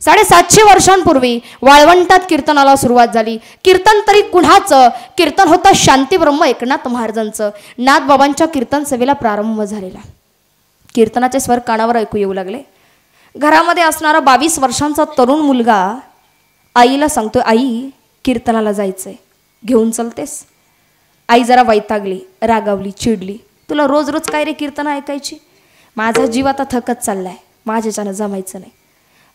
750 वर्षांपूर्वी वाळवंटात कीर्तनाला सुरुवात झाली. कीर्तन तरी कुणाचं? कीर्तन होतं शांतीब्रह्म एकनाथ महाराजांचं. नाथबाबांच्या कीर्तन सेवेला प्रारंभ झालेला. कीर्तनाचे स्वर कानावर ऐकू येऊ लागले. घरामध्ये असणारा 22 वर्षांचा तरुण मुलगा आईला सांगतोय, आई कीर्तनाला जायचंय, घेऊन चलतेस? आई जरा वैतागली, रागावली, चिडली. तुला रोज रोज काय रे कीर्तन ऐकायची? माझा जीव आता थकत चाललाय, माझ्याच्यानं जमायचं नाही.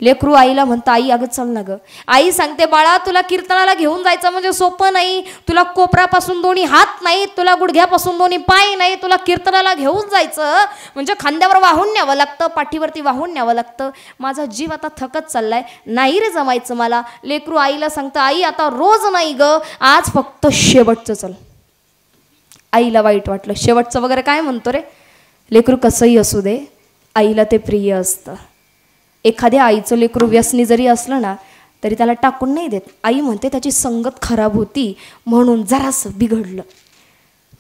लेकरू आईला म्हणतं, आई अगं चल ना गं. आई सांगते, बाळा तुला कीर्तनाला घेऊन जायचं म्हणजे सोपं नाही. तुला कोपऱ्यापासून दोन्ही हात नाही, तुला गुडघ्यापासून दोन्ही पाय नाही. तुला कीर्तनाला घेऊन जायचं म्हणजे खांद्यावर वाहून न्यावं लागतं, पाठीवरती वाहून न्यावं लागतं. माझा जीव आता थकत चाललाय, नाही रे जमायचं मला. लेकरू आईला सांगतं, आई आता रोज नाही ग, आज फक्त शेवटचं चल. आईला वाईट वाटलं. शेवटचं वगैरे काय म्हणतो रे? लेकरू कसंही असू दे, आईला ते प्रिय असतं. एखाद्या आईचं लेकरू व्यसनी जरी असलं ना तरी त्याला टाकून नाही देत. आई म्हणते त्याची संगत खराब होती म्हणून जरासं बिघडलं.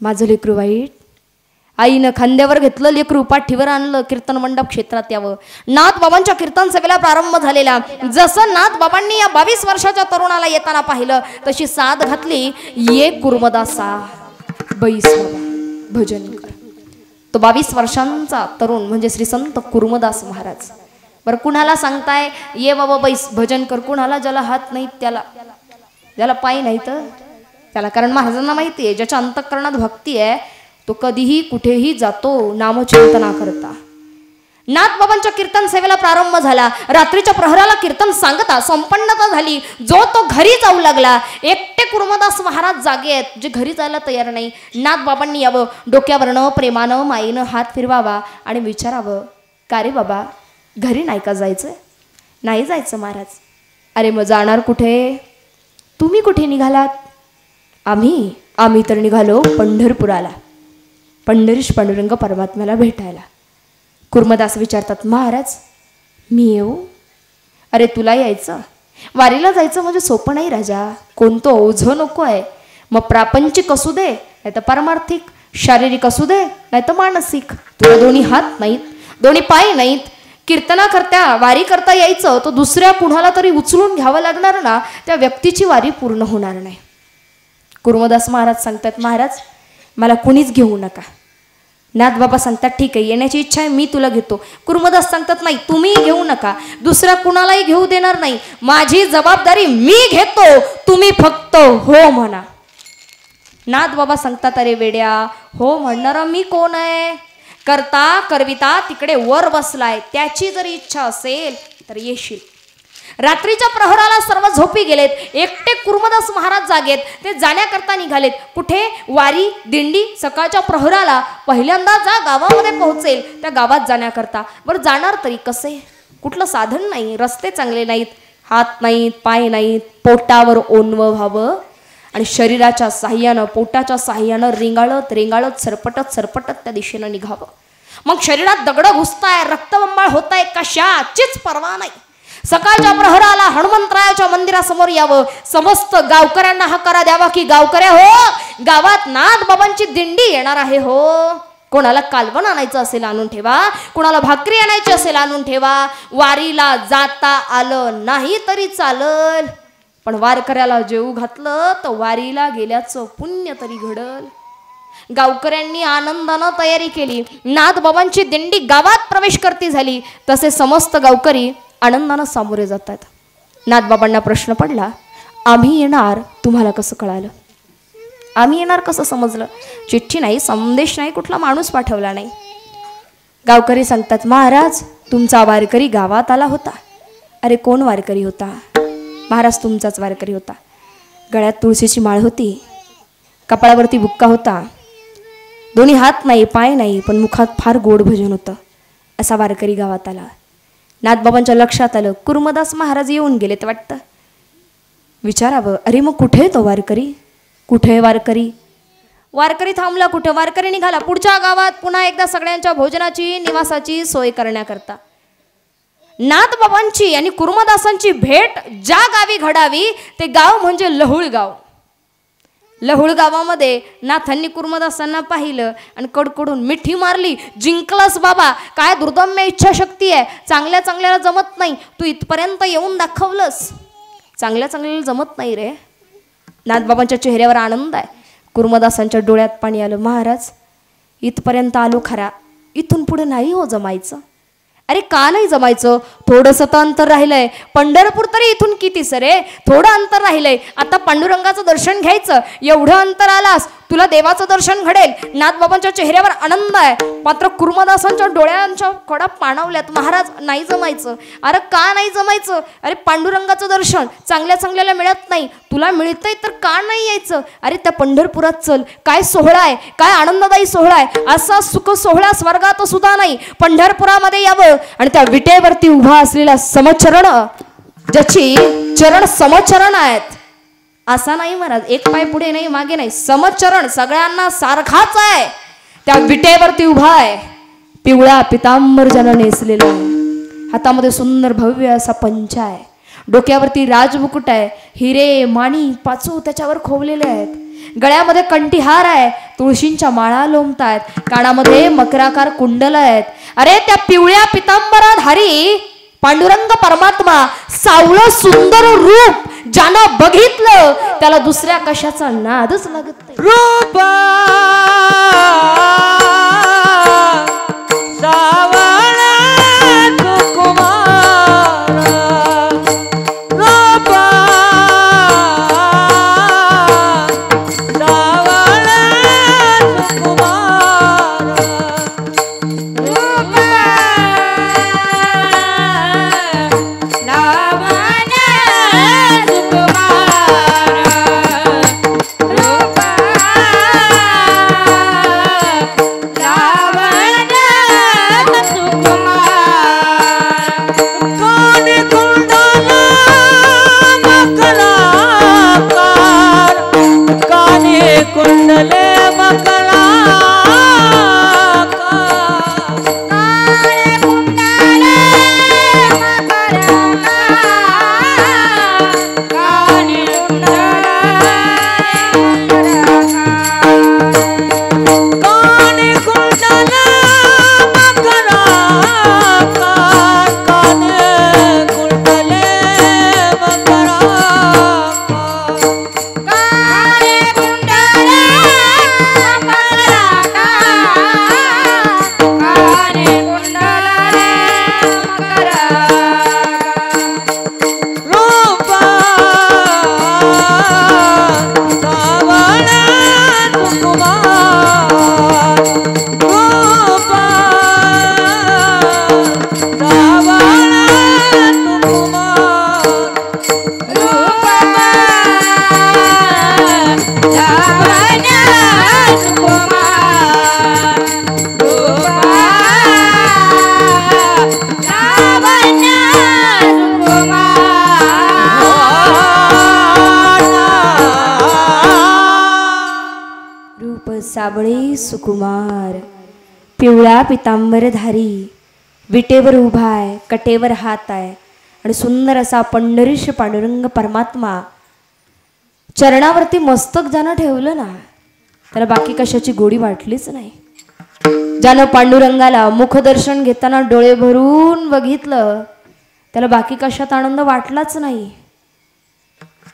माझं लेकरू वाईट. आईनं खांद्यावर घेतलं, लेकरू पाठीवर आणलं, कीर्तन मंडप क्षेत्रात यावं. नाथबाबांच्या कीर्तन सेवेला प्रारंभ झालेला. जसं नाथबाबांनी या 22 वर्षाच्या तरुणाला येताना पाहिलं तशी साथ घातली, ये कुर्मदासा बैस बाबा भजन कर. तो 22 वर्षांचा तरुण म्हणजे श्री संत कुर्मदास महाराज. बरं कुणाला सांगताय ये बाबा बैस भजन कर? कुणाला? ज्याला हात नाहीत त्याला, ज्याला पाय नाही तर त्याला. कारण महाराजांना माहिती आहे ज्याच्या अंतःकरणात भक्ती आहे तो कधीही कुठेही जातो नामचिंतना करता. नाथबाबांच्या कीर्तन सेवेला प्रारंभ झाला. रात्रीच्या प्रहराला कीर्तन सांगता संपन्नता झाली. जो तो घरी जाऊ लागला. एकटे कुर्मदास महाराज जागे आहेत, जे घरी जायला तयार नाही. नाथबाबांनी यावं, डोक्यावरनं प्रेमानं माईनं हात फिरवावा आणि विचारावं, का रे बाबा घरी नाही का जायचं? नाही जायचं महाराज. अरे मग जाणार कुठे? तुम्ही कुठे निघालात? आम्ही तर निघालो पंढरपुराला, पंढरीश पांडुरंग परमात्म्याला भेटायला. कुर्मदास विचारतात, महाराज मी येऊ? अरे तुला यायचं? वारीला जायचं म्हणजे सोपं नाही राजा. कोणतं ओझं नको आहे. मग प्रापंचिक असू दे नाही तर पारमार्थिक, शारीरिक असू दे नाही तर मानसिक. तुला दोन्ही हात नाहीत, दोन्ही पाय नाहीत. कीर्तना करता वारी करता यायचं तो दुसऱ्या कुणाला तरी उचलून घ्यावं लागणार ना, त्या व्यक्तीची वारी पूर्ण होणार नाही. कुर्मदास महाराज सांगतात, महाराज मला कुणीच घेऊ नका. नाथबाबा सांगतात, ठीक आहे येण्याची इच्छा आहे, मी तुला घेतो. कुर्मदास सांगतात, नाही तुम्ही घेऊ नका, दुसऱ्या कुणालाही घेऊ देणार नाही. माझी जबाबदारी मी घेतो, तुम्ही फक्त हो म्हणा. नाथबाबा सांगतात, अरे वेड्या हो म्हणणारा मी कोण आहे? करता करविता तिकडे वर बसलाय, त्याची जर इच्छा असेल तर येशील. रात्रीच्या प्रहराला सर्व झोपी गेलेत. एकटे कुर्मदास महाराज जागेत. ते जाण्याकरता निघालेत. कुठे? वारी दिंडी सकाळच्या प्रहराला पहिल्यांदा जा गावामध्ये पोहोचेल त्या गावात जाण्याकरता. बरं जाणार तरी कसे? कुठलं साधन नाही, रस्ते चांगले नाहीत, हात नाहीत, पाय नाहीत. पोटावर ओनवं व्हावं आणि शरीराच्या साह्यानं पोटाच्या साह्यानं रेंगाळत रेंगाळत सरपटत सरपटत त्या दिशेनं निघावं. मग शरीरात दगड घुसताय, रक्तबंबाळ होताय, कशाचीच पर्वा नाही. सकाळच्या प्रहराला हनुमंतरायाच्या मंदिरासमोर यावं. समस्त गावकऱ्यांना हाकारा द्यावा की गावकऱ्या हो, गावात नाथबाबांची दिंडी येणार आहे हो. कोणाला कालवण आणायचं असेल आणून ठेवा, कोणाला भाकरी आणायची असेल आणून ठेवा. वारीला जाता आलं नाही तरी चालल, पण वारकऱ्याला जेऊ घातलं तर वारीला गेल्याचं पुण्य तरी घडल. गावकऱ्यांनी आनंदानं तयारी केली. नाथबाबांची दिंडी गावात प्रवेश करती झाली. तसे समस्त गावकरी आनंदानं सामोरे जातात. नाथबाबांना प्रश्न पडला, आम्ही येणार तुम्हाला कसं कळालं? आम्ही येणार कसं समजलं? चिठ्ठी नाही, संदेश नाही, कुठला माणूस पाठवला नाही. गावकरी सांगतात, महाराज तुमचा वारकरी गावात आला होता. अरे कोण वारकरी होता? महाराज तुमचाच वारकरी होता. गळ्यात तुळशीची माळ होती, कपाळावरती बुक्का होता, दोन्ही हात नाही पाय नाही, पण मुखात फार गोड भजन होतं. असा वारकरी गावात आला. नाथबाबांच्या लक्षात आलं कुर्मदास महाराज येऊन गेलेत वाटतं. विचारावं, अरे मग कुठे तो वारकरी? कुठे वारकरी? वारकरी थांबला कुठं? वारकरी निघाला पुढच्या गावात पुन्हा एकदा सगळ्यांच्या भोजनाची निवासाची सोय करण्याकरता. नाथबाबांची आणि कुर्मदासांची भेट ज्या गावी घडावी ते गाव म्हणजे लहुळ गाव. लहुळ गावामध्ये नाथांनी कुर्मदासांना पाहिलं आणि कडकडून मिठी मारली. जिंकलास बाबा, काय दुर्दम्य इच्छाशक्ती आहे, चांगल्या चांगल्याला जमत नाही, तू इथपर्यंत येऊन दाखवलंस. चांगल्या चांगल्याला जमत नाही रे. नाथबाबांच्या चेहऱ्यावर आनंद आहे. कुर्मदासांच्या डोळ्यात पाणी आलं. महाराज इथपर्यंत आलो खरा, इथून पुढे नाही हो जमायचं. अरे का नाही जमायचं? थोडंसं तर अंतर राहिलंय. पंढरपूर तरी इथून किती सरे, थोडं अंतर राहिलंय. आता पांडुरंगाचं दर्शन घ्यायचं. एवढं अंतर आलास, तुला देवाचं दर्शन घडेल. नाथबाबांच्या चेहऱ्यावर आनंद आहे. मात्र कुर्मदासांच्या डोळ्यांच्या कडा पाणावल्यात. महाराज नाही जमायचं. अरे का नाही जमायचं? अरे पांडुरंगाचं दर्शन चांगल्या चांगल्याला मिळत नाही, तुला मिळतंय तर का नाही यायचं? अरे त्या पंढरपुरात चल, काय सोहळा आहे, काय आनंददायी सोहळा आहे. असा सुख सोहळा स्वर्गात सुद्धा नाही. पंढरपुरामध्ये यावं आणि त्या विटेवरती उभा असलेला समचरण, ज्याची चरण समचरण आहेत, असा नाही महाराज, एक पाय पुढे नाही मागे नाही, समचरण सगळ्यांना सारखाच आहे. त्या विटेवरती उभा आहे. पिवळा पितांबर ज्यानं नेसलेला आहे. हातामध्ये सुंदर भव्य असा पंचा आहे. डोक्यावरती राजमुकुट आहे. हिरे माणी पाचू त्याच्यावर खोवलेले आहेत. गळ्यामध्ये कंठीहार आहे. तुळशींच्या माळा लोंबतायत. कानामध्ये मकराकार कुंडल आहेत. अरे त्या पिवळ्या पितांबराधारी पांडुरंग परमात्मा, सावळं सुंदर रूप ज्यानं बघितलं त्याला दुसऱ्या कशाचा नादच लागत नाही. रूप सावळा सुकुमार, रूप सावळा सुकुमार, रूप कुंडले मकरा सावळे सुकुमार, पिवळा पितांबरधारी, विटेवर उभा आहे, कटेवर हात आहे आणि सुंदर असा पंढरीश पांडुरंग परमात्मा. चरणावरती मस्तक ज्यानं ठेवलं ना, त्याला बाकी कशाची गोडी वाटलीच नाही. ज्यानं पांडुरंगाला मुखदर्शन घेताना डोळे भरून बघितलं, त्याला बाकी कशात आनंद वाटलाच नाही.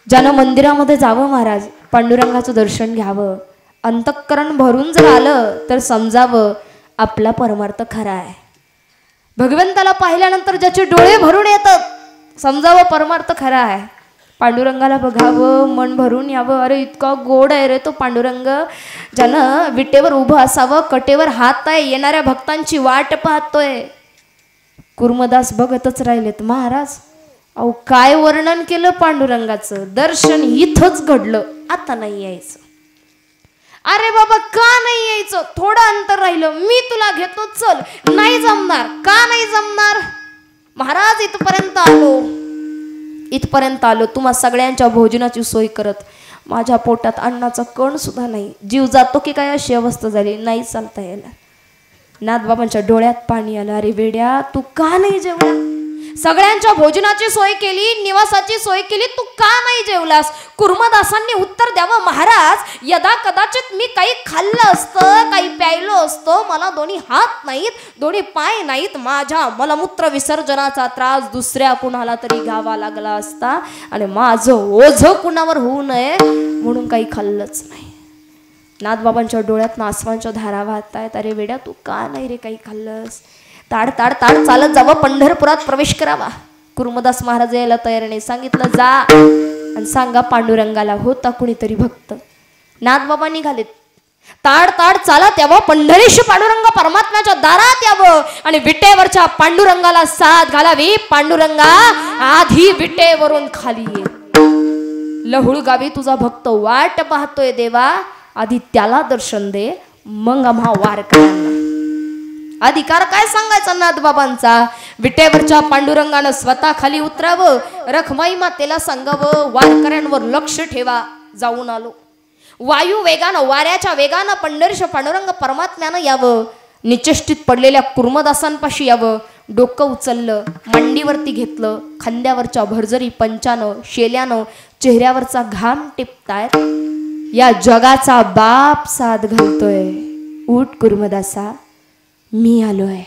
ज्यानं मंदिरामध्ये जावं महाराज, पांडुरंगाचं दर्शन घ्यावं, अंतःकरण भरून जर आलं तर समजावं आपला परमार्थ खरा आहे. भगवंताला पाहिल्यानंतर ज्याचे डोळे भरून येतात, समजावं परमार्थ खरा आहे. पांडुरंगाला बघावं, मन भरून यावं. अरे इतका गोड आहे रे तो पांडुरंग, ज्यानं विटेवर उभं असावं, कटेवर हात आहे, येणाऱ्या भक्तांची वाट पाहतोय. कुर्मदास बघतच राहिलेत. महाराज अहो काय वर्णन केलं पांडुरंगाचं, दर्शन इथंच घडलं, आता नाही यायचं. अरे बाबा का नाही यायचं, थोडं अंतर राहिलं, मी तुला घेतो, चल. नाही जमणार. का नाही जमणार? महाराज इथपर्यंत आलो, तुम्हा सगळ्यांच्या भोजनाची सोय करत, माझ्या पोटात अन्नाचा कण सुद्धा नाही, जीव जातो की काय अशी अवस्था झाली, नाही चालता येणार. नाथबाबांच्या डोळ्यात पाणी आलं. अरे वेड्या, तू का नाही जेवला? सगळ्यांच्या भोजनाची सोय केली, निवासाची सोय केली, तू का नाही जेवलास? कुर्मदासांनी उत्तर द्यावं, महाराज यदा कदाचित मी काही खाल्लं असतं, काही प्यायलो असतो, मला दोन्ही हात नाहीत, दोन्ही पाय नाहीत, माझ्या मलमूत्र विसर्जनाचा त्रास दुसऱ्या कुणाला तरी घ्यावा लागला असता आणि माझं ओझं कुणावर होऊ नये म्हणून काही खाल्लंच नाही. नाथबाबांच्या डोळ्यात आसमानच्या धारा वाहत आहेत. अरे वेड्या, तू का नाही रे काही खाल्लंस? ताड ताड ताड चालत जावं, पंढरपुरात प्रवेश करावा. कुर्मदास महाराज यायला तयार नाही. सांगितलं जा आणि सांगा पांडुरंगाला होता कुणीतरी भक्त. नाथबाबा निघालेत. ताड ताड चालत यावं, पंढरीश पांडुरंग परमात्म्याच्या दारात यावं आणि विटेवरच्या पांडुरंगाला साथ घालावी. पांडुरंगा आधी विटेवरून खाली ये. लहुळ गावी तुझा भक्त वाट पाहतोय देवा, आधी त्याला दर्शन दे, मग आम्हा वारकऱ्यांना. अधिकार काय सांगायचा नाथबाबांचा? विटेवरच्या पांडुरंगानं स्वतः खाली उतरावं, रखमाई मातेला सांगावं, वारकऱ्यांवर लक्ष ठेवा. जाऊन आलो. वायू वेगानं, वाऱ्याच्या वेगानं पंढरीश पांडुरंग परमात्म्यानं यावं. निचेष्टित पडलेल्या कुर्मदासांपाशी यावं. डोकं उचललं, मांडीवरती घेतलं, खांद्यावरच्या भरजरी पंचानं, शेल्यानं चेहऱ्यावरचा घाम टिपतायत. या जगाचा बाप साथ घालतोय. उठ कुर्मदासा, मी आलोय.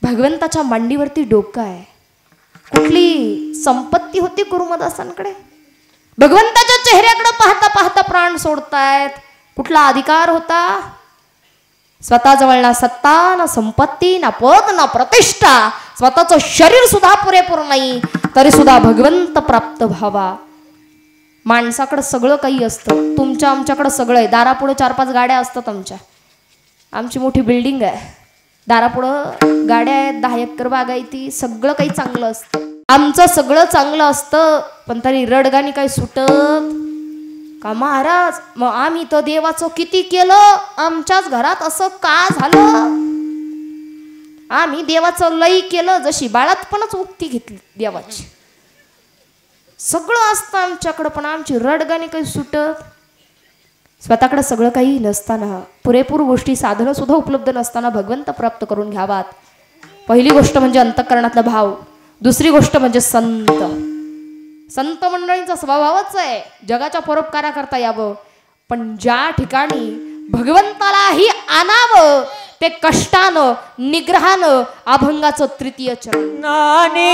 भगवंताच्या मांडीवरती डोकं आहे. कुठली संपत्ती होती कुर्मदासांकडे? भगवंताच्या चेहऱ्याकडे पाहता पाहता प्राण सोडतायत. कुठला अधिकार होता? स्वतःजवळ ना सत्ता, ना संपत्ती, ना पद, ना प्रतिष्ठा, स्वतःचं शरीर सुद्धा पुरेपूर नाही, तरी सुद्धा भगवंत प्राप्त व्हावा. माणसाकडे सगळं काही असतं. तुमच्या आमच्याकडे सगळं आहे. दारापुढे 4-5 गाड्या असतात आमच्या. आमची मोठी बिल्डिंग आहे. दारापुढं गाड्या आहेत, 10 एकर बाग आहे, ती सगळं काही चांगलं असतं. आमचं सगळं चांगलं असतं, पण तरी रडगाणी काही सुटत का महाराज? मग आम्ही तर देवाचं किती केलं, आमच्याच घरात असं का झालं? आम्ही देवाचं लई केलं, जशी बाळातपणच उक्ती घेतली देवाची. सगळं असतं आमच्याकडं, पण आमची रडगाणी काही सुटत. स्वतःकडे सगळं काही नसताना, पुरेपूर गोष्टी साधनं सुद्धा उपलब्ध नसताना भगवंत प्राप्त करून घ्यावात. पहिली गोष्ट म्हणजे अंतःकरणातला भाव. दुसरी गोष्ट म्हणजे संत. संत मंडळींचा स्वभावच आहे जगाच्या परोपकाराकरता यावं, पण ज्या ठिकाणी भगवंतालाही आणावं ते कष्टानं, निग्रहानं, अभंगाचं तृतीय चरण. नाने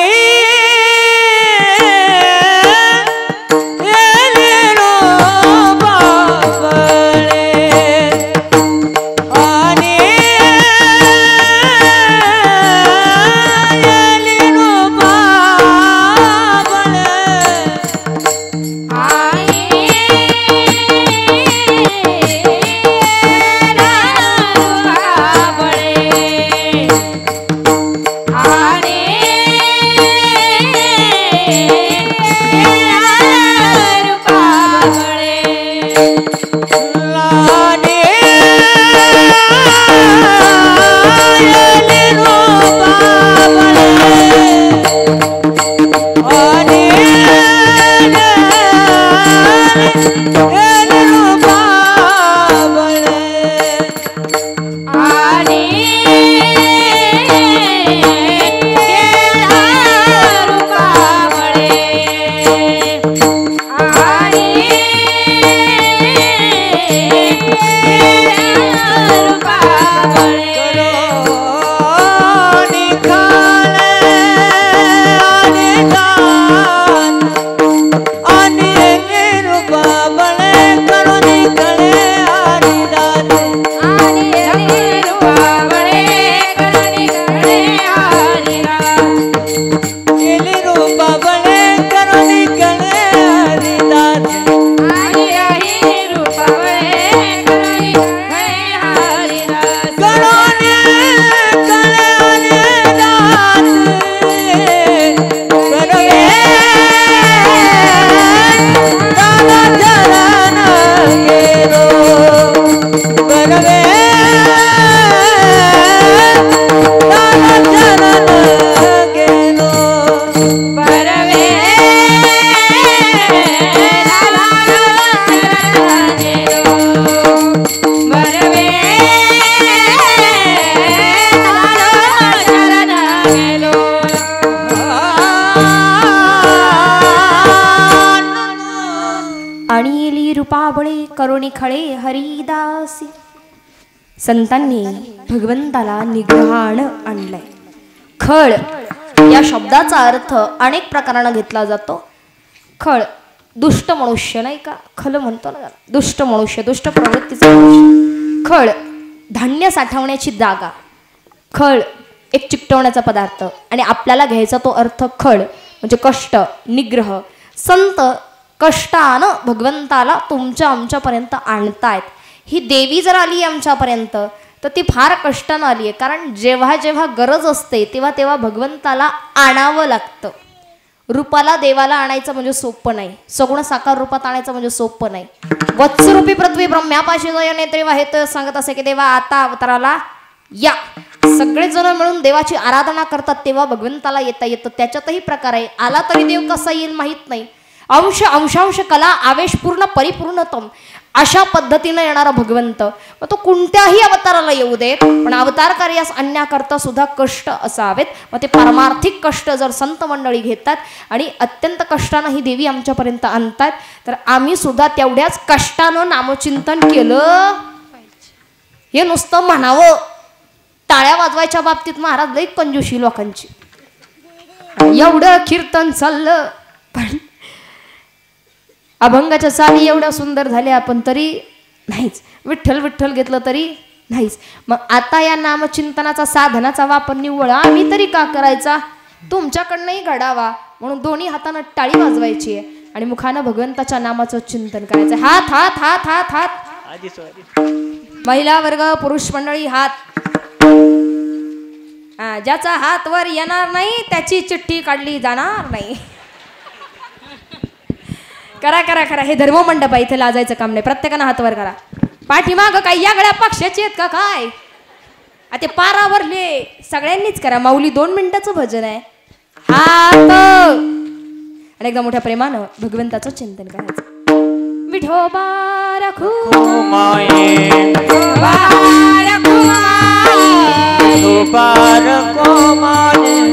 करुणी खळे हरिदासी. संतांनी भगवंताला निग्रहाण आणलंय. खळ या शब्दाचा अर्थ अनेक प्रकाराने घेतला जातो. खळ दुष्ट मनुष्य नाही का, खल म्हणतो ना, दुष्ट मनुष्य, दुष्ट प्रवृत्तीचा मनुष्य. खळ धान्य साठवण्याची जागा, खळ एक चिकटवण्याचा पदार्थ. आणि आपल्याला घ्यायचा तो अर्थ खळ म्हणजे कष्ट, निग्रह. संत कष्टानं भगवंताला तुमच्या आमच्यापर्यंत आणतायत. ही देवी जर आली आमच्यापर्यंत तर ती फार कष्टानं आली आहे. कारण जेव्हा जेव्हा गरज असते तेव्हा तेव्हा भगवंताला आणावं लागतं. रूपाला देवाला आणायचं म्हणजे सोपं नाही, सगुण साकार रूपात आणायचं म्हणजे सोपं नाही. वत्सरूपी पृथ्वी ब्रह्म्यापाशी नेत्री वाहेत सांगत असे की देवा आता अवताराला या. सगळेजण मिळून देवाची आराधना करतात तेव्हा भगवंताला येता येतं. त्याच्यातही प्रकार आहे. आला तरी देव कसा येईल माहीत नाही. अंश अंशांश कला आवेशपूर्ण परिपूर्णतम अशा पद्धतीनं येणारा भगवंत. मग तो कोणत्याही अवताराला येऊ देत, पण अवतार कार्यास आणण्याकरता सुद्धा कष्ट असावेत. मग ते पारमार्थिक कष्ट जर संत मंडळी घेतात आणि अत्यंत कष्टानं ही देवी आमच्यापर्यंत आणतात, तर आम्ही सुद्धा तेवढ्याच कष्टानं नामचिंतन केलं. हे नुसतं म्हणावं. टाळ्या वाजवायच्या बाबतीत महाराज लई कंजूशी लोकांची. एवढं कीर्तन चाललं पण अभंगाच्या चाली एवढ्या सुंदर झाल्या पण तरी नाहीच. विठ्ठल विठ्ठल घेतलं तरी नाहीच. मग आता या नामचिंतनाचा साधनाचा वापर निव्वळ आम्ही तरी का करायचा, तुमच्याकडनंही घडावा म्हणून दोन्ही हातानं टाळी वाजवायची आहे आणि मुखानं भगवंताच्या नामाचं चिंतन करायचं. हात हात हात हात हात. महिला वर्ग पुरुष मंडळी हात. ज्याचा हात वर येणार नाही त्याची चिठ्ठी काढली जाणार नाही. करा करा करा. हे धर्ममंडप आहे, इथे लाजायचं काम नाही. प्रत्येकानं हात वर करा. पाठीमाग काय या गळ्या पक्षाची आहेत का काय, ते पारावरले सगळ्यांनीच करा. माऊली 2 मिनिटाचं भजन आहे. हात आणि एकदा मोठ्या प्रेमानं भगवंताचं चिंतन करायचं. विठोबा रखू माये, विठोबा रखू माये, विठोबा रखू माये.